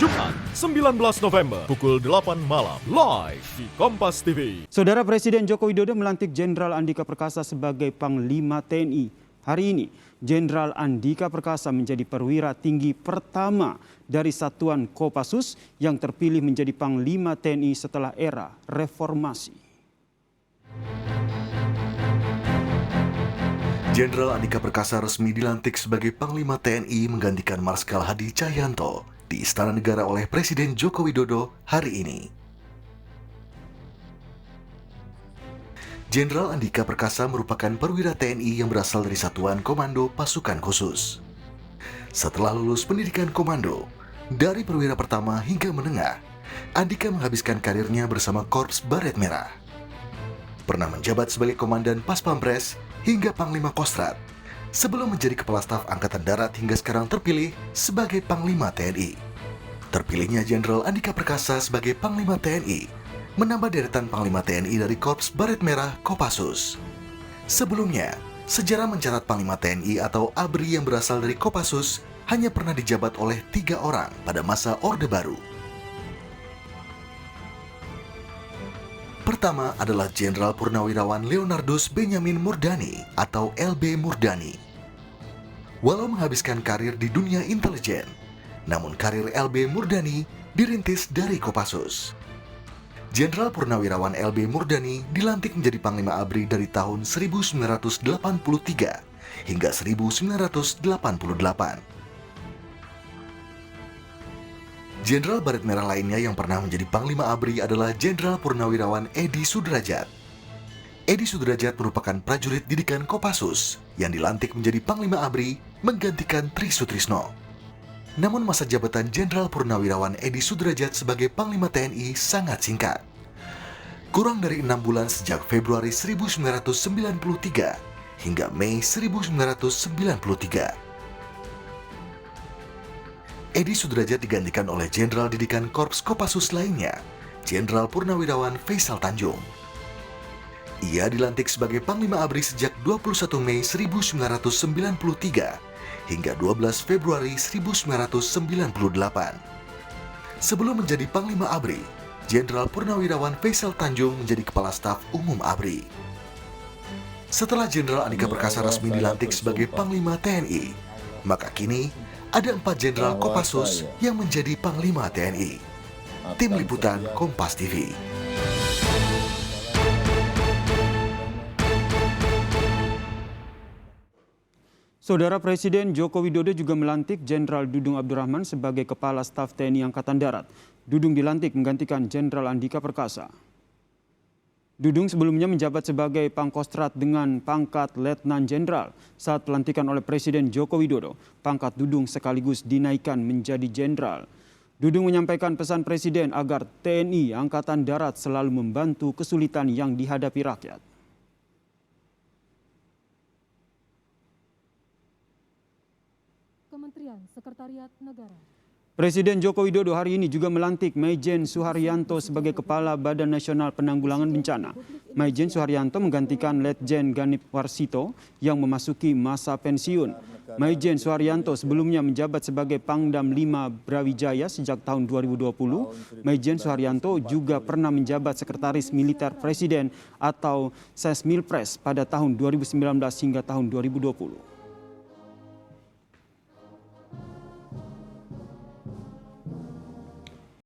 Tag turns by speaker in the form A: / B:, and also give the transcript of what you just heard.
A: Jumat 19 November pukul 8 malam live di Kompas TV.
B: Saudara Presiden Joko Widodo melantik Jenderal Andika Perkasa sebagai Panglima TNI. Hari ini, Jenderal Andika Perkasa menjadi perwira tinggi pertama dari Satuan Kopassus yang terpilih menjadi Panglima TNI setelah era reformasi.
C: Jenderal Andika Perkasa resmi dilantik sebagai Panglima TNI menggantikan Marskal Hadi Cahyanto di Istana Negara oleh Presiden Joko Widodo hari ini. Jenderal Andika Perkasa merupakan perwira TNI yang berasal dari Satuan Komando Pasukan Khusus. Setelah lulus pendidikan komando, dari perwira pertama hingga menengah, Andika menghabiskan karirnya bersama Korps Baret Merah. Pernah menjabat sebagai Komandan Pas Pampres hingga Panglima Kostrat, sebelum menjadi Kepala Staf Angkatan Darat hingga sekarang terpilih sebagai Panglima TNI. Terpilihnya Jenderal Andika Perkasa sebagai Panglima TNI menambah deretan Panglima TNI dari Korps Baret Merah Kopassus. Sebelumnya, sejarah mencatat Panglima TNI atau ABRI yang berasal dari Kopassus hanya pernah dijabat oleh 3 orang pada masa Orde Baru. Pertama adalah Jenderal Purnawirawan Leonardus Benyamin Murdani atau LB Murdani. Walau menghabiskan karir di dunia intelijen, namun karir LB Murdani dirintis dari Kopassus. Jenderal Purnawirawan LB Murdani dilantik menjadi Panglima ABRI dari tahun 1983 hingga 1988. Jenderal Baret Merah lainnya yang pernah menjadi Panglima ABRI adalah Jenderal Purnawirawan Edi Sudrajat. Edi Sudrajat merupakan prajurit didikan Kopassus yang dilantik menjadi Panglima ABRI menggantikan Tri Sutrisno. Namun masa jabatan Jenderal Purnawirawan Edi Sudrajat sebagai Panglima TNI sangat singkat. Kurang dari 6 bulan sejak Februari 1993 hingga Mei 1993. Edi Sudrajat digantikan oleh Jenderal Didikan Korps Kopassus lainnya, Jenderal Purnawirawan Faisal Tanjung. Ia dilantik sebagai Panglima ABRI sejak 21 Mei 1993 hingga 12 Februari 1998. Sebelum menjadi Panglima ABRI, Jenderal Purnawirawan Faisal Tanjung menjadi Kepala Staf Umum ABRI. Setelah Jenderal Andika Perkasa resmi dilantik sebagai Panglima TNI, maka kini ada 4 Jenderal Kopassus yang menjadi Panglima TNI. Tim Liputan Kompas TV.
B: Saudara Presiden Joko Widodo juga melantik Jenderal Dudung Abdurrahman sebagai Kepala Staf TNI Angkatan Darat. Dudung dilantik menggantikan Jenderal Andika Perkasa. Dudung sebelumnya menjabat sebagai Pangkostrat dengan pangkat Letnan Jenderal. Saat pelantikan oleh Presiden Joko Widodo, pangkat Dudung sekaligus dinaikkan menjadi Jenderal. Dudung menyampaikan pesan Presiden agar TNI Angkatan Darat selalu membantu kesulitan yang dihadapi rakyat.
D: Kementerian Sekretariat Negara.
B: Presiden Joko Widodo hari ini juga melantik Maijen Suharyanto sebagai Kepala Badan Nasional Penanggulangan Bencana. Maijen Suharyanto menggantikan Letjen Ganip Warsito yang memasuki masa pensiun. Maijen Suharyanto sebelumnya menjabat sebagai Pangdam 5 Brawijaya sejak tahun 2020. Maijen Suharyanto juga pernah menjabat Sekretaris Militer Presiden atau Sesmilpres pada tahun 2019 hingga tahun 2020.